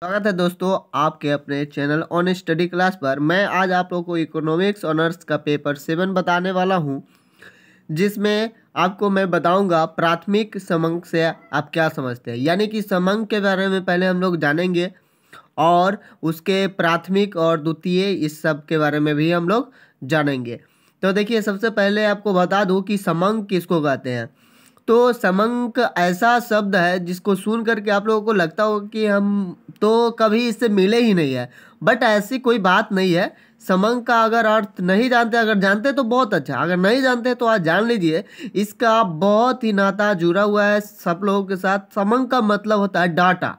स्वागत है दोस्तों आपके अपने चैनल ऑन स्टडी क्लास पर। मैं आज आप लोगों को इकोनॉमिक्स ऑनर्स का पेपर 7 बताने वाला हूं, जिसमें आपको मैं बताऊंगा प्राथमिक समंक से आप क्या समझते हैं। यानी कि समंक के बारे में पहले हम लोग जानेंगे और उसके प्राथमिक और द्वितीय इस सब के बारे में भी हम लोग जानेंगे। तो देखिए, सबसे पहले आपको बता दूं कि समंक किसको कहते हैं। तो समंक ऐसा शब्द है जिसको सुन करके आप लोगों को लगता होगा कि हम तो कभी इससे मिले ही नहीं है, बट ऐसी कोई बात नहीं है। समंक का अगर अर्थ नहीं जानते, अगर जानते तो बहुत अच्छा, अगर नहीं जानते तो आज जान लीजिए। इसका बहुत ही नाता जुड़ा हुआ है सब लोगों के साथ। समंक का मतलब होता है डाटा।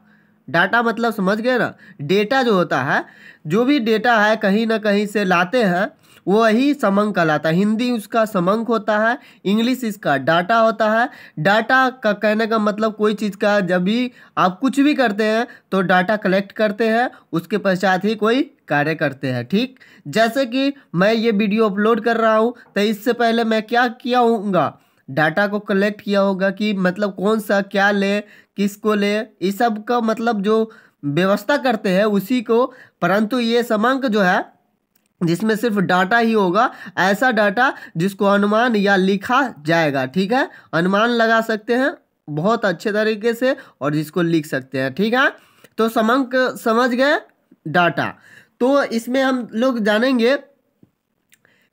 डाटा मतलब समझ गए ना, डेटा जो होता है, जो भी डेटा है कहीं ना कहीं से लाते हैं वही समंक कहलाता है। हिंदी उसका समंक होता है, इंग्लिश इसका डाटा होता है। डाटा का कहने का मतलब कोई चीज़ का जब भी आप कुछ भी करते हैं तो डाटा कलेक्ट करते हैं, उसके पश्चात ही कोई कार्य करते हैं। ठीक, जैसे कि मैं ये वीडियो अपलोड कर रहा हूँ तो इससे पहले मैं क्या किया होऊंगा, डाटा को कलेक्ट किया होगा कि मतलब कौन सा क्या ले, किसको ले, इस सब का मतलब जो व्यवस्था करते हैं उसी को। परंतु ये समंक जो है जिसमें सिर्फ डाटा ही होगा, ऐसा डाटा जिसको अनुमान या लिखा जाएगा। ठीक है, अनुमान लगा सकते हैं बहुत अच्छे तरीके से और जिसको लिख सकते हैं। ठीक है, तो समंक समझ गए, डाटा। तो इसमें हम लोग जानेंगे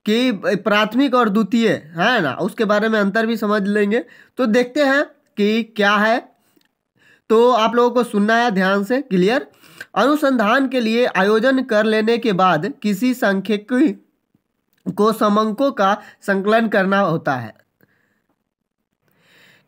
कि प्राथमिक और द्वितीय है ना, उसके बारे में अंतर भी समझ लेंगे। तो देखते हैं कि क्या है। तो आप लोगों को सुनना है ध्यान से, क्लियर। अनुसंधान के लिए आयोजन कर लेने के बाद किसी सांख्यिकी को समंकों का संकलन करना होता है।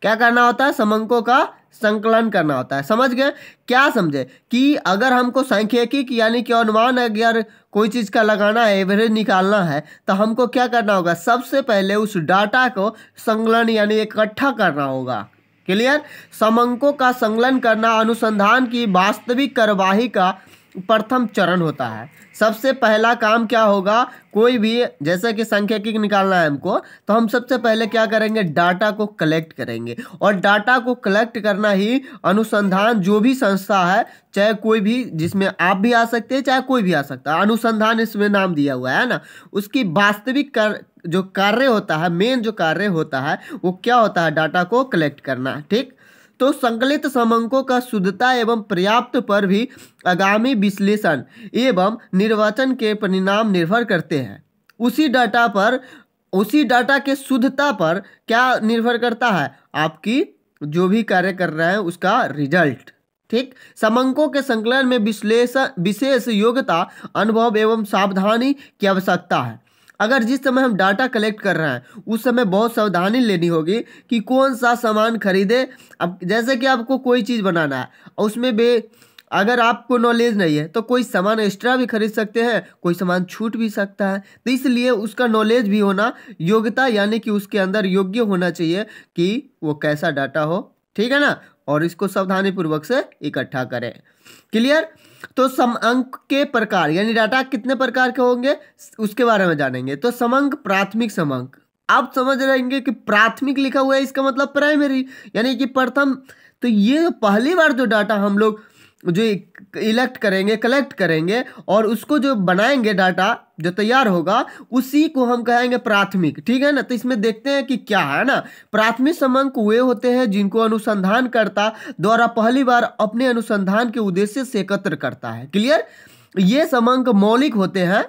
क्या करना होता है? समंकों का संकलन करना होता है। समझ गए? क्या समझे कि अगर हमको सांख्यिकी यानी कि अनुमान अगर कोई चीज का लगाना है, एवरेज निकालना है, तो हमको क्या करना होगा? सबसे पहले उस डाटा को संकलन यानी इकट्ठा करना होगा। क्लियर? समंकों का संकलन करना अनुसंधान की वास्तविक कार्यवाही का प्रथम चरण होता है। सबसे पहला काम क्या होगा? कोई भी जैसे कि सांख्यिकी निकालना है हमको, तो हम सबसे पहले क्या करेंगे? डाटा को कलेक्ट करेंगे। और डाटा को कलेक्ट करना ही अनुसंधान जो भी संस्था है, चाहे कोई भी, जिसमें आप भी आ सकते हैं चाहे कोई भी आ सकता है, अनुसंधान इसमें नाम दिया हुआ है ना, उसकी वास्तविक जो कार्य होता है, मेन जो कार्य होता है वो क्या होता है? डाटा को कलेक्ट करना। ठीक, तो संकलित समंकों का शुद्धता एवं पर्याप्त पर भी आगामी विश्लेषण एवं निर्वाचन के परिणाम निर्भर करते हैं। उसी डाटा पर, उसी डाटा के शुद्धता पर क्या निर्भर करता है? आपकी जो भी कार्य कर रहे हैं उसका रिजल्ट। ठीक, समंकों के संकलन में विश्लेषण विशेष योग्यता, अनुभव एवं सावधानी की आवश्यकता है। अगर जिस समय हम डाटा कलेक्ट कर रहे हैं उस समय बहुत सावधानी लेनी होगी कि कौन सा सामान खरीदे। अब जैसे कि आपको कोई चीज़ बनाना है और उसमें अगर आपको नॉलेज नहीं है तो कोई सामान एक्स्ट्रा भी खरीद सकते हैं, कोई सामान छूट भी सकता है। तो इसलिए उसका नॉलेज भी होना, योग्यता यानी कि उसके अंदर योग्य होना चाहिए कि वो कैसा डाटा हो। ठीक है ना, और इसको सावधानी पूर्वक से इकट्ठा करें। क्लियर? तो समंक के प्रकार यानी डाटा कितने प्रकार के होंगे उसके बारे में जानेंगे। तो समंक, प्राथमिक समंक, आप समझ रहेंगे कि प्राथमिक लिखा हुआ है इसका मतलब प्राइमरी यानी कि प्रथम। तो ये पहली बार जो डाटा हम लोग जो इलेक्ट करेंगे, कलेक्ट करेंगे और उसको जो बनाएंगे, डाटा जो तैयार होगा उसी को हम कहेंगे प्राथमिक। ठीक है ना, तो इसमें देखते हैं कि क्या है ना। प्राथमिक समंक वे होते हैं जिनको अनुसंधानकर्ता द्वारा पहली बार अपने अनुसंधान के उद्देश्य से एकत्र करता है। क्लियर? ये समंक मौलिक होते हैं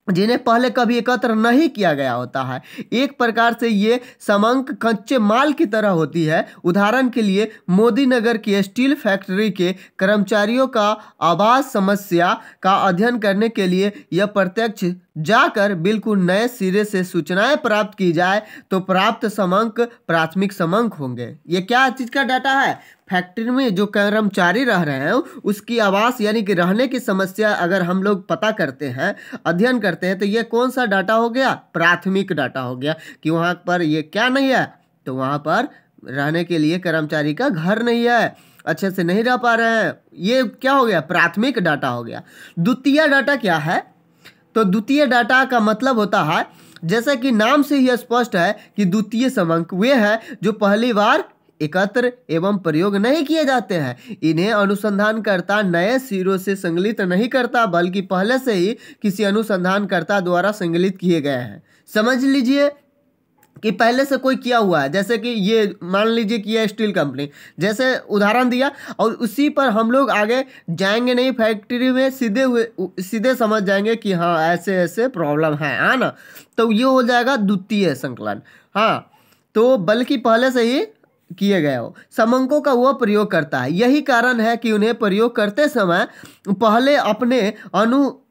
जिन्हें पहले कभी एकत्र नहीं किया गया होता है। एक प्रकार से ये समंक कच्चे माल की तरह होती है। उदाहरण के लिए मोदी नगर की स्टील फैक्ट्री के कर्मचारियों का आवास समस्या का अध्ययन करने के लिए यह प्रत्यक्ष जाकर बिल्कुल नए सिरे से सूचनाएं प्राप्त की जाए तो प्राप्त समंक प्राथमिक समंक होंगे। ये क्या चीज़ का डाटा है? फैक्ट्री में जो कर्मचारी रह रहे हैं उसकी आवास यानी कि रहने की समस्या अगर हम लोग पता करते हैं, अध्ययन करते हैं, तो ये कौन सा डाटा हो गया? प्राथमिक डाटा हो गया कि वहाँ पर ये क्या नहीं है, तो वहाँ पर रहने के लिए कर्मचारी का घर नहीं है, अच्छे से नहीं रह पा रहे हैं। ये क्या हो गया? प्राथमिक डाटा हो गया। द्वितीय डाटा क्या है? तो द्वितीय डाटा का मतलब होता है, जैसा कि नाम से ही स्पष्ट है कि द्वितीय समंक वे है जो पहली बार एकत्र एवं प्रयोग नहीं किए जाते हैं। इन्हें अनुसंधानकर्ता नए सिरों से संकलित नहीं करता, बल्कि पहले से ही किसी अनुसंधानकर्ता द्वारा संकलित किए गए हैं। समझ लीजिए कि पहले से कोई किया हुआ है, जैसे कि ये मान लीजिए कि ये स्टील कंपनी, जैसे उदाहरण दिया, और उसी पर हम लोग आगे जाएंगे नहीं, फैक्ट्री में सीधे समझ जाएंगे कि हाँ ऐसे ऐसे प्रॉब्लम है ना, तो ये हो जाएगा द्वितीय संकलन। हाँ, तो बल्कि पहले से ही किए गए हो समंकों का वह प्रयोग करता है। यही कारण है कि उन्हें प्रयोग करते समय पहले अपने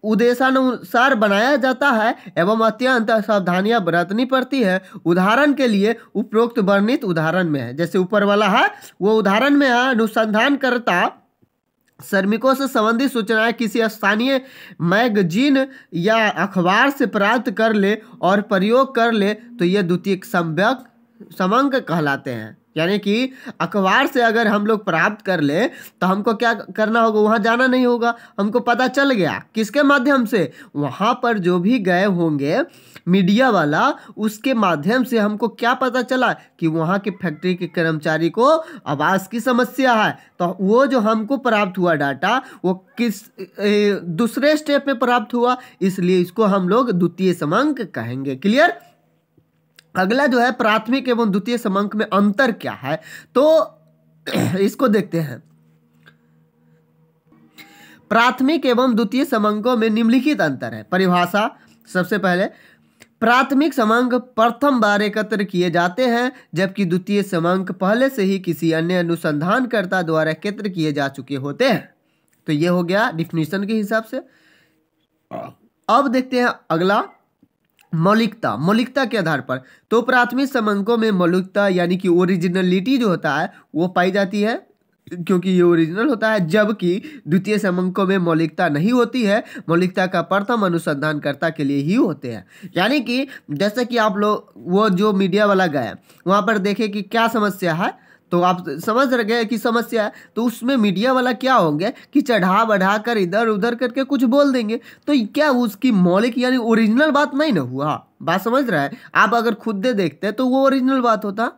उद्देशानुसार बनाया जाता है एवं अत्यंत सावधानियां बरतनी पड़ती है। उदाहरण के लिए उपरोक्त वर्णित उदाहरण में है, जैसे ऊपर वाला है वो उदाहरण में है, अनुसंधानकर्ता श्रमिकों से संबंधित सूचनाएं किसी स्थानीय मैगजीन या अखबार से प्राप्त कर ले और प्रयोग कर ले तो ये द्वितीय समंक कहलाते हैं। यानी कि अखबार से अगर हम लोग प्राप्त कर ले तो हमको क्या करना होगा, वहां जाना नहीं होगा, हमको पता चल गया किसके माध्यम से, वहां पर जो भी गए होंगे मीडिया वाला, उसके माध्यम से हमको क्या पता चला कि वहां के फैक्ट्री के कर्मचारी को आवास की समस्या है। तो वो जो हमको प्राप्त हुआ डाटा वो किस दूसरे स्टेप में प्राप्त हुआ, इसलिए इसको हम लोग द्वितीय समंक कहेंगे। क्लियर। अगला जो है प्राथमिक एवं द्वितीय समंक में अंतर क्या है, तो इसको देखते हैं। प्राथमिक एवं द्वितीय समंकों में निम्नलिखित अंतर है। परिभाषा, सबसे पहले प्राथमिक समंक प्रथम बार एकत्र किए जाते हैं, जबकि द्वितीय समंक पहले से ही किसी अन्य अनुसंधानकर्ता द्वारा एकत्र किए जा चुके होते हैं। तो ये हो गया डिफिनीशन के हिसाब से। अब देखते हैं अगला, मौलिकता। मौलिकता के आधार पर तो प्राथमिक समंकों में मौलिकता यानी कि ओरिजिनलिटी जो होता है वो पाई जाती है, क्योंकि ये ओरिजिनल होता है, जबकि द्वितीय समंकों में मौलिकता नहीं होती है। मौलिकता का प्रथम अनुसंधानकर्ता के लिए ही होते हैं। यानी कि जैसे कि आप लोग वो जो मीडिया वाला गए वहां पर देखे कि क्या समस्या है, तो आप समझ गए कि समस्या है, तो उसमें मीडिया वाला क्या होंगे कि चढ़ा बढ़ा कर इधर उधर करके कुछ बोल देंगे, तो क्या उसकी मौलिक यानी ओरिजिनल बात नहीं ना हुआ। बात समझ रहा है। आप अगर खुद दे देखते तो वो ओरिजिनल बात होता।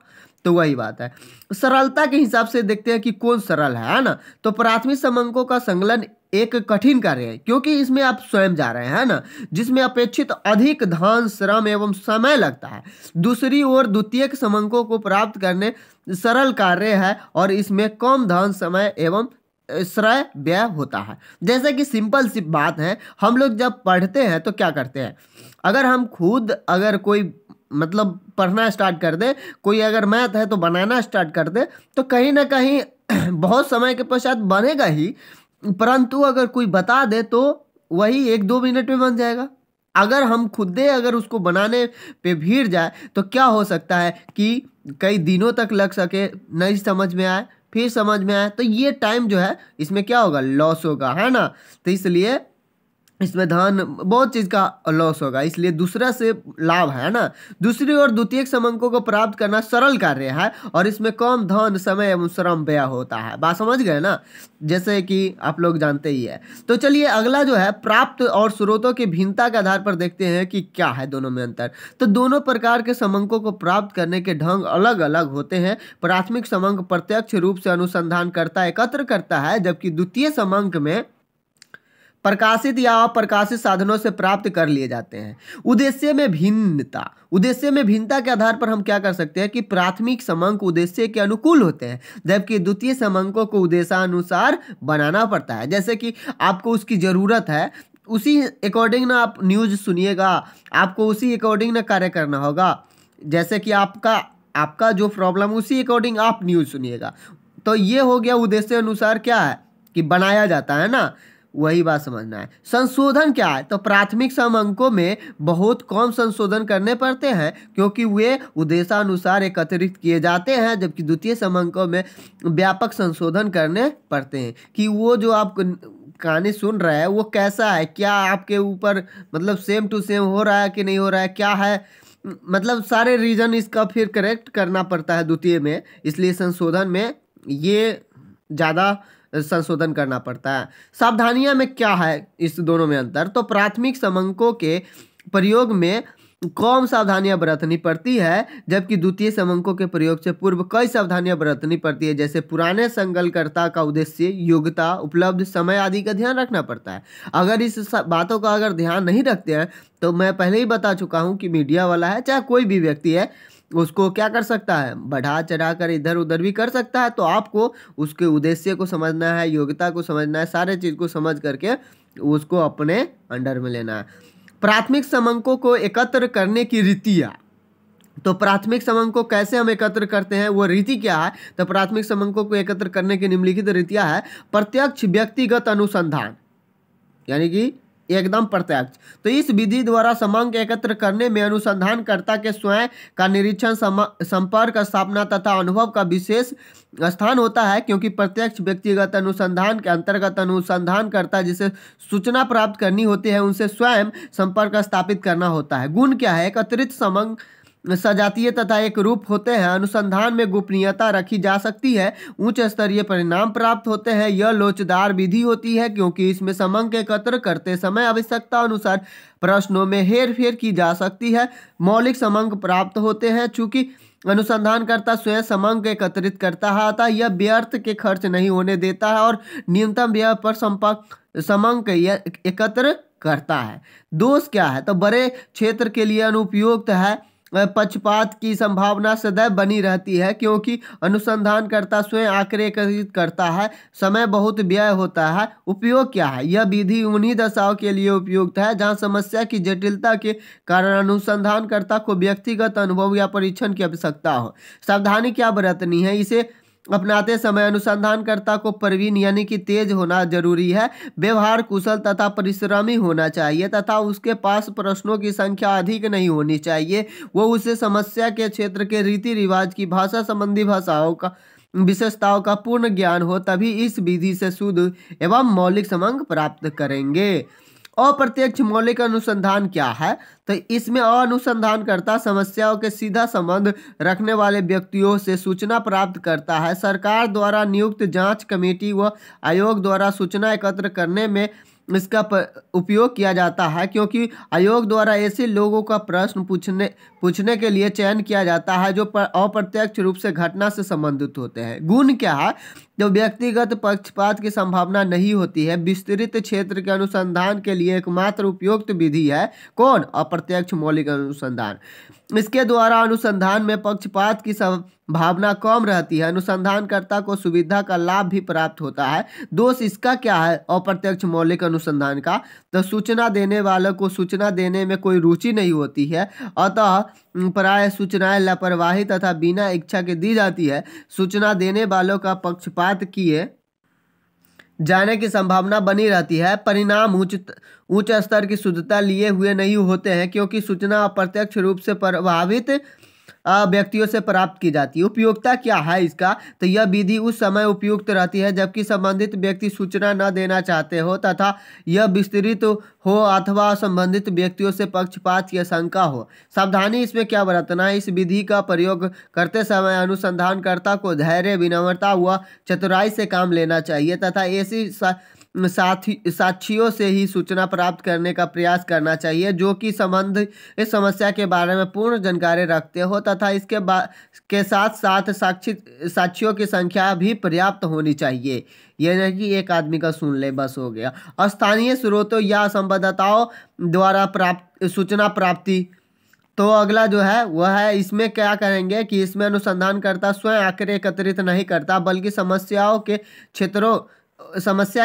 तो वही बात है। सरलता के हिसाब से देखते हैं कि कौन सरल है ना। तो प्राथमिक समंकों का संकलन एक कठिन कार्य है, क्योंकि इसमें आप स्वयं जा रहे हैं ना, जिसमें अपेक्षित अधिक धन, श्रम एवं समय लगता है। दूसरी ओर द्वितीयक समंकों को प्राप्त करने सरल कार्य है और इसमें कम धन, समय एवं श्रय व्यय होता है। जैसे कि सिंपल सी बात है, हम लोग जब पढ़ते हैं तो क्या करते हैं, अगर हम खुद अगर कोई मतलब पढ़ना स्टार्ट कर दे, कोई अगर मैथ है तो बनाना स्टार्ट कर दे, तो कहीं ना कहीं बहुत समय के पश्चात बनेगा ही, परंतु अगर कोई बता दे तो वही 1-2 मिनट में बन जाएगा। अगर हम खुद अगर उसको बनाने पे भीड़ जाए तो क्या हो सकता है कि कई दिनों तक लग सके, नहीं समझ में आए, फिर समझ में आए, तो ये टाइम जो है इसमें क्या होगा, लॉस होगा, है ना। तो इसलिए इसमें धन बहुत चीज़ का लॉस होगा, इसलिए दूसरा से लाभ है ना। दूसरी ओर द्वितीयक समंकों को प्राप्त करना सरल कार्य है और इसमें कम धन, समय एवं श्रम व्यय होता है। बात समझ गए ना, जैसे कि आप लोग जानते ही है। तो चलिए अगला जो है प्राप्त और स्रोतों की भिन्नता के आधार पर देखते हैं कि क्या है दोनों में अंतर। तो दोनों प्रकार के समंकों को प्राप्त करने के ढंग अलग अलग होते हैं। प्राथमिक समंक प्रत्यक्ष रूप से अनुसंधानकर्ता एकत्र करता है, जबकि द्वितीय समंक में प्रकाशित या अप्रकाशित साधनों से प्राप्त कर लिए जाते हैं। उद्देश्य में भिन्नता। उद्देश्य में भिन्नता के आधार पर हम क्या कर सकते हैं कि प्राथमिक समंक उद्देश्य के अनुकूल होते हैं, जबकि द्वितीय समंकों को उद्देशानुसार बनाना पड़ता है। जैसे कि आपको उसकी जरूरत है, उसी अकॉर्डिंग ना आप न्यूज सुनिएगा, आपको उसी अकॉर्डिंग ना कार्य करना होगा। जैसे कि आपका जो प्रॉब्लम उसी अकॉर्डिंग आप न्यूज सुनिएगा। तो ये हो गया उद्देश्य अनुसार क्या है कि बनाया जाता है ना, वही बात समझना है। संशोधन क्या है, तो प्राथमिक समंकों में बहुत कम संशोधन करने पड़ते हैं क्योंकि वे उद्देशानुसार एकत्रित किए जाते हैं, जबकि द्वितीय समंकों में व्यापक संशोधन करने पड़ते हैं कि वो जो आप कहानी सुन रहे हैं वो कैसा है, क्या आपके ऊपर मतलब सेम टू सेम हो रहा है कि नहीं हो रहा है, क्या है, मतलब सारे रीजन इसका फिर करेक्ट करना पड़ता है द्वितीय में। इसलिए संशोधन में ये ज़्यादा संशोधन करना पड़ता है। सावधानियां में क्या है इस दोनों में अंतर, तो प्राथमिक समंकों के प्रयोग में कम सावधानियां बरतनी पड़ती है, जबकि द्वितीय समंकों के प्रयोग से पूर्व कई सावधानियां बरतनी पड़ती है। जैसे पुराने संकलनकर्ता का उद्देश्य, योग्यता, उपलब्ध समय आदि का ध्यान रखना पड़ता है। अगर इस बातों का अगर ध्यान नहीं रखते हैं तो मैं पहले ही बता चुका हूं कि मीडिया वाला है चाहे कोई भी व्यक्ति है, उसको क्या कर सकता है, बढ़ा चढ़ा कर इधर उधर भी कर सकता है। तो आपको उसके उद्देश्य को समझना है, योग्यता को समझना है, सारे चीज़ को समझ करके उसको अपने अंडर में लेना है। प्राथमिक समंकों को एकत्र करने की रीतियाँ। तो प्राथमिक समंक को कैसे हम एकत्र करते हैं, वो रीति क्या है? तो प्राथमिक समंकों को एकत्र करने की निम्नलिखित रीतियाँ है। प्रत्यक्ष व्यक्तिगत अनुसंधान, यानी कि एकदम प्रत्यक्ष। तो इस विधि द्वारा समंक एकत्र करने में अनुसंधानकर्ता के स्वयं का निरीक्षण, संपर्क स्थापना तथा अनुभव का विशेष स्थान होता है, क्योंकि प्रत्यक्ष व्यक्तिगत अनुसंधान के अंतर्गत अनुसंधानकर्ता जिसे सूचना प्राप्त करनी होती है उनसे स्वयं संपर्क स्थापित करना होता है। गुण क्या है? एकत्रित समंक सजातीय तथा एक रूप होते हैं। अनुसंधान में गोपनीयता रखी जा सकती है। उच्च स्तरीय परिणाम प्राप्त होते हैं। यह लोचदार विधि होती है क्योंकि इसमें समंक एकत्र करते समय आवश्यकता अनुसार प्रश्नों में हेर फेर की जा सकती है। मौलिक समंक प्राप्त होते हैं। चूंकि अनुसंधानकर्ता स्वयं समंक एकत्रित करता है अतः यह व्यर्थ के खर्च नहीं होने देता है और न्यूनतम व्यय पर समंक एकत्र करता है। दोष क्या है? तो बड़े क्षेत्र के लिए अनुपयुक्त है। पक्षपात की संभावना सदैव बनी रहती है क्योंकि अनुसंधानकर्ता स्वयं आंकड़े एकत्रित करता है, समय बहुत व्यय होता है। उपयोग क्या है? यह विधि उन्हीं दशाओं के लिए उपयुक्त है जहां समस्या की जटिलता के कारण अनुसंधानकर्ता को व्यक्तिगत अनुभव या परीक्षण की आवश्यकता हो। सावधानी क्या बरतनी है? इसे अपनाते समय अनुसंधानकर्ता को प्रवीण यानी कि तेज होना जरूरी है, व्यवहार कुशल तथा परिश्रमी होना चाहिए तथा उसके पास प्रश्नों की संख्या अधिक नहीं होनी चाहिए। वो उसे समस्या के क्षेत्र के रीति रिवाज की भाषा संबंधी भाषाओं का विशेषताओं का पूर्ण ज्ञान हो, तभी इस विधि से शुद्ध एवं मौलिक समंक प्राप्त करेंगे। अप्रत्यक्ष मौलिक अनुसंधान क्या है? तो इसमें अनुसंधानकर्ता समस्याओं के सीधा संबंध रखने वाले व्यक्तियों से सूचना प्राप्त करता है। सरकार द्वारा नियुक्त जांच कमेटी व आयोग द्वारा सूचना एकत्र करने में इसका उपयोग किया जाता है, क्योंकि आयोग द्वारा ऐसे लोगों का प्रश्न पूछने के लिए चयन किया जाता है जो अप्रत्यक्ष रूप से घटना से संबंधित होते हैं। गुण क्या है? जो व्यक्तिगत पक्षपात की संभावना नहीं होती है। विस्तृत क्षेत्र के अनुसंधान के लिए एकमात्र उपयुक्त विधि है कौन? अप्रत्यक्ष मौलिक अनुसंधान। इसके द्वारा अनुसंधान में पक्षपात की संभावना कम रहती है। अनुसंधानकर्ता को सुविधा का लाभ भी प्राप्त होता है। दोष इसका क्या है? अप्रत्यक्ष मौलिक अनुसंधान का तो सूचना देने वालों को सूचना देने में कोई रुचि नहीं होती है, अतः प्राय सूचनाएं लापरवाही तथा बिना इच्छा के दी जाती है। सूचना देने वालों का पक्षपात किए जाने की संभावना बनी रहती है। परिणाम उच्च स्तर की शुद्धता लिए हुए नहीं होते हैं क्योंकि सूचना अप्रत्यक्ष रूप से प्रभावित व्यक्तियों से प्राप्त की जाती है। उपयोगिता क्या है इसका? तो यह विधि उस समय उपयुक्त रहती है जबकि संबंधित व्यक्ति सूचना न देना चाहते हो तथा यह विस्तृत हो अथवा संबंधित व्यक्तियों से पक्षपात की आशंका हो। सावधानी इसमें क्या बरतना है? इस विधि का प्रयोग करते समय अनुसंधानकर्ता को धैर्य, विनम्रता व चतुराई से काम लेना चाहिए तथा ऐसी साक्षियों से ही सूचना प्राप्त करने का प्रयास करना चाहिए जो कि इस समस्या के बारे में पूर्ण जानकारी रखते हो तथा के साथ साथ साक्षियों की संख्या भी पर्याप्त होनी चाहिए। यह नहीं कि एक आदमी का सुन ले बस हो गया। स्थानीय स्रोतों या संवाददाताओं द्वारा सूचना प्राप्ति। तो अगला जो है वह है, इसमें क्या करेंगे कि इसमें अनुसंधानकर्ता स्वयं आंकड़े एकत्रित नहीं करता बल्कि समस्या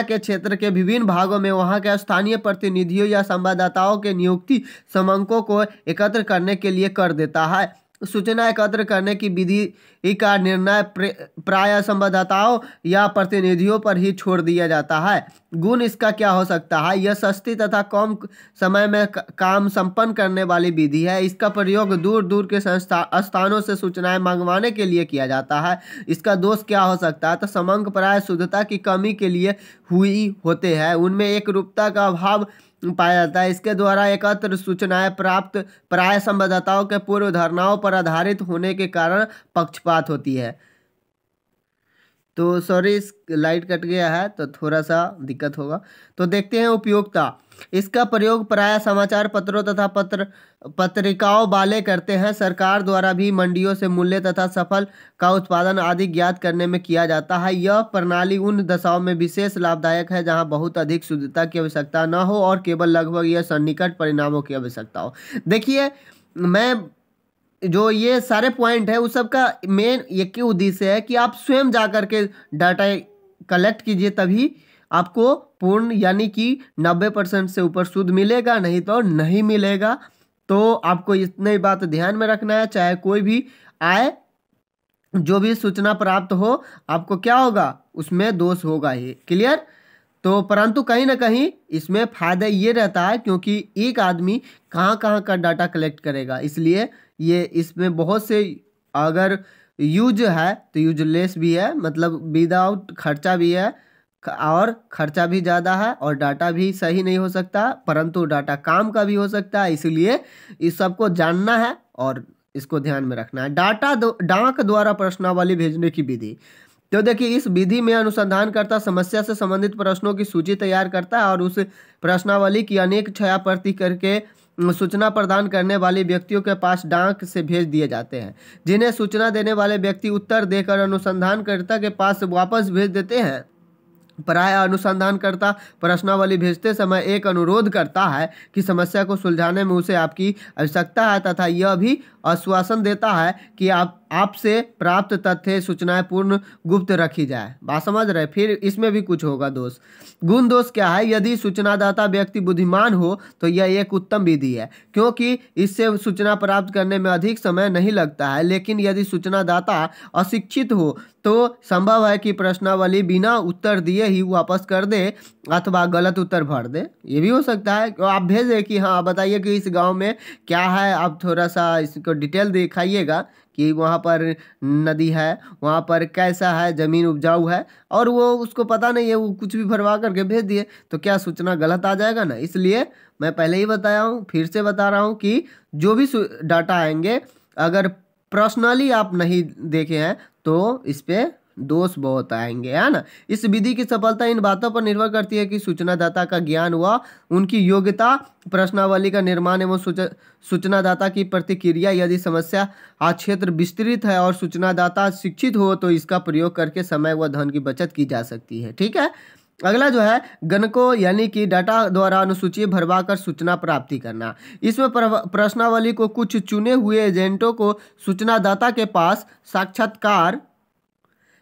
के क्षेत्र के विभिन्न भागों में वहां के स्थानीय प्रतिनिधियों या संवाददाताओं के नियुक्ति समंकों को एकत्र करने के लिए कर देता है। सूचना एकत्र करने की विधि का निर्णय प्राय संवाददाताओं या प्रतिनिधियों पर ही छोड़ दिया जाता है। गुण इसका क्या हो सकता है? यह सस्ती तथा कम समय में काम संपन्न करने वाली विधि है। इसका प्रयोग दूर दूर के स्थानों से सूचनाएं मंगवाने के लिए किया जाता है। इसका दोष क्या हो सकता है? तो समंक प्राय शुद्धता की कमी के लिए हुई होते हैं, उनमें एक रूपता का अभाव पाया जाता है। इसके द्वारा एकत्र सूचनाएं प्राप्त प्राय संवाददाताओं के पूर्व धारणाओं पर आधारित होने के कारण पक्षपात होती है। तो सॉरी, इस लाइट कट गया है तो थोड़ा सा दिक्कत होगा। तो देखते हैं उपयोगिता। इसका प्रयोग प्रायः समाचार पत्रों तथा पत्रिकाओं वाले करते हैं। सरकार द्वारा भी मंडियों से मूल्य तथा सफल का उत्पादन आदि ज्ञात करने में किया जाता है। यह प्रणाली उन दशाओं में विशेष लाभदायक है जहां बहुत अधिक शुद्धता की आवश्यकता न हो और केवल लगभग यह सन्निकट परिणामों की आवश्यकता हो। देखिए, मैं जो ये सारे पॉइंट है उस सब का मेन एक ही उद्देश्य है कि आप स्वयं जा करके डाटा कलेक्ट कीजिए, तभी आपको पूर्ण यानी कि 90% से ऊपर शुद्ध मिलेगा, नहीं तो नहीं मिलेगा। तो आपको इतनी बात ध्यान में रखना है, चाहे कोई भी आए, जो भी सूचना प्राप्त हो, आपको क्या होगा, उसमें दोष होगा ही। क्लियर? तो परंतु कहीं ना कहीं इसमें फायदा ये रहता है क्योंकि एक आदमी कहाँ कहाँ का डाटा कलेक्ट करेगा, इसलिए ये इसमें बहुत से अगर यूज है तो यूजलेस भी है, मतलब विदाउट खर्चा भी है और खर्चा भी ज़्यादा है और डाटा भी सही नहीं हो सकता, परंतु डाटा काम का भी हो सकता है। इसलिए इस सबको जानना है और इसको ध्यान में रखना है। डाक द्वारा प्रश्नावली भेजने की विधि। तो देखिए, इस विधि में अनुसंधानकर्ता समस्या से संबंधित प्रश्नों की सूची तैयार करता है और उस प्रश्नावली की अनेक छायाप्रति करके सूचना प्रदान करने वाले व्यक्तियों के पास डाक से भेज दिए जाते हैं, जिन्हें सूचना देने वाले व्यक्ति उत्तर देकर अनुसंधानकर्ता के पास वापस भेज देते हैं। प्रायः अनुसंधानकर्ता प्रश्नावली भेजते समय एक अनुरोध करता है कि समस्या को सुलझाने में उसे आपकी आवश्यकता है तथा यह भी आश्वासन देता है कि आपसे प्राप्त तथ्य सूचनाएं पूर्ण गुप्त रखी जाए। बात समझ रहे? फिर इसमें भी कुछ होगा दोष। गुण दोष क्या है? यदि सूचनादाता व्यक्ति बुद्धिमान हो तो यह एक उत्तम विधि है क्योंकि इससे सूचना प्राप्त करने में अधिक समय नहीं लगता है। लेकिन यदि सूचनादाता अशिक्षित हो तो संभव है कि प्रश्नावली बिना उत्तर दिए ही वापस कर दे अथवा गलत उत्तर भर दे। ये भी हो सकता है। आप भेजें कि हाँ बताइए कि इस गांव में क्या है, आप थोड़ा सा इसको डिटेल दिखाइएगा कि वहाँ पर नदी है, वहाँ पर कैसा है, ज़मीन उपजाऊ है, और वो उसको पता नहीं है, वो कुछ भी भरवा करके भेज दिए तो क्या सूचना गलत आ जाएगा ना। इसलिए मैं पहले ही बताया हूँ, फिर से बता रहा हूँ कि जो भी डाटा आएंगे अगर पर्सनली आप नहीं देखे हैं तो इस पर दोष बहुत आएंगे, है ना। इस विधि की सफलता इन बातों पर निर्भर करती है कि सूचनादाता का ज्ञान व उनकी योग्यता, प्रश्नावली का निर्माण एवं सूचनादाता की प्रतिक्रिया। यदि समस्या क्षेत्र विस्तृत है और सूचनादाता शिक्षित हो तो इसका प्रयोग करके समय व धन की बचत की जा सकती है। ठीक है। अगला जो है गणकों यानी कि डाटा द्वारा अनुसूची भरवा कर सूचना प्राप्ति करना। इसमें प्रश्नावली को कुछ चुने हुए एजेंटों को सूचनादाता के पास साक्षात्कार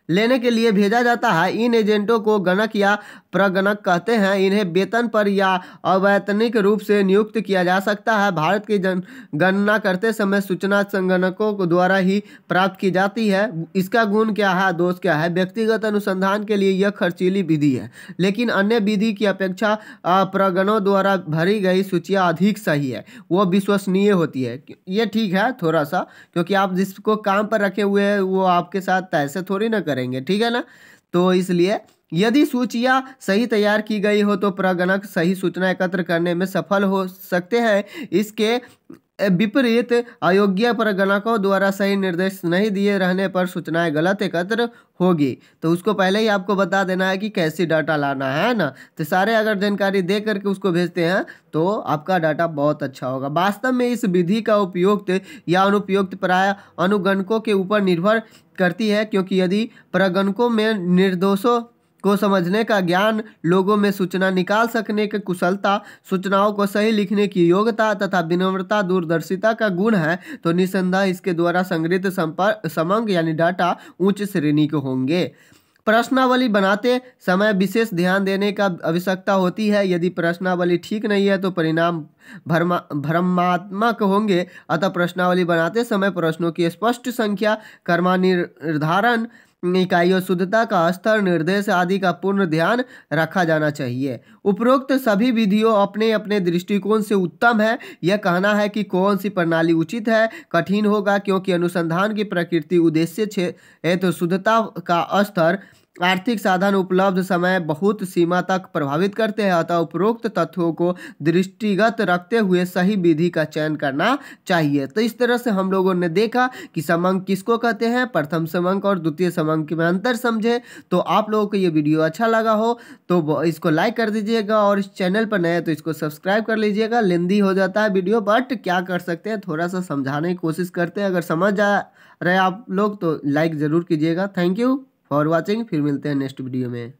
लेने के लिए भेजा जाता है। इन एजेंटों को गणक या प्रगणक कहते हैं। इन्हें वेतन पर या अवैतनिक रूप से नियुक्त किया जा सकता है। भारत की गणना करते समय सूचना संगणकों द्वारा ही प्राप्त की जाती है। इसका गुण क्या है, दोष क्या है? व्यक्तिगत अनुसंधान के लिए यह खर्चीली विधि है, लेकिन अन्य विधि की अपेक्षा प्रगणों द्वारा भरी गई सूचियाँ अधिक सही है, वो विश्वसनीय होती है। ये ठीक है थोड़ा सा, क्योंकि आप जिसको काम पर रखे हुए हैं वो आपके साथ ऐसे थोड़ी ना करेंगे, ठीक है ना। तो इसलिए यदि सूचियां सही तैयार की गई हो तो प्रगणक सही सूचना एकत्र करने में सफल हो सकते हैं। इसके विपरीत अयोग्य प्रगणकों द्वारा सही निर्देश नहीं दिए रहने पर सूचनाएं गलत एकत्र होगी। तो उसको पहले ही आपको बता देना है कि कैसी डाटा लाना है ना। तो सारे अगर जानकारी दे करके उसको भेजते हैं तो आपका डाटा बहुत अच्छा होगा। वास्तव में इस विधि का उपयुक्त या अनुपयुक्त प्राय अनुगणकों के ऊपर निर्भर करती है, क्योंकि यदि प्रगणकों में निर्दोषों को समझने का ज्ञान, लोगों में सूचना निकाल सकने की कुशलता, सूचनाओं को सही लिखने की योग्यता तथा विनम्रता, दूरदर्शिता का गुण है तो निसंदेह इसके द्वारा संग्रहित समग्र यानी डाटा उच्च श्रेणी के होंगे। प्रश्नावली बनाते समय विशेष ध्यान देने का आवश्यकता होती है। यदि प्रश्नावली ठीक नहीं है तो परिणाम भ्रमात्मक होंगे। अतः प्रश्नावली बनाते समय प्रश्नों की स्पष्ट संख्या, क्रमानिर्धारण, इकाइयों, शुद्धता का स्तर, निर्देश आदि का पूर्ण ध्यान रखा जाना चाहिए। उपरोक्त सभी विधियों अपने अपने दृष्टिकोण से उत्तम है। यह कहना है कि कौन सी प्रणाली उचित है कठिन होगा, क्योंकि अनुसंधान की प्रकृति, उद्देश्य है तो शुद्धता का स्तर आर्थिक साधन उपलब्ध समय बहुत सीमा तक प्रभावित करते हैं, अतः उपरोक्त तथ्यों को दृष्टिगत रखते हुए सही विधि का चयन करना चाहिए। तो इस तरह से हम लोगों ने देखा कि समंक किसको कहते हैं, प्रथम समंक और द्वितीय समंक में अंतर समझे। तो आप लोगों को ये वीडियो अच्छा लगा हो तो इसको लाइक कर दीजिएगा, और इस चैनल पर नए हैं तो इसको सब्सक्राइब कर लीजिएगा। लेंदी हो जाता है वीडियो, बट क्या कर सकते हैं, थोड़ा सा समझाने की कोशिश करते हैं। अगर समझ जा रहे आप लोग तो लाइक ज़रूर कीजिएगा। Thank you for watching. फिर मिलते हैं नेक्स्ट वीडियो में।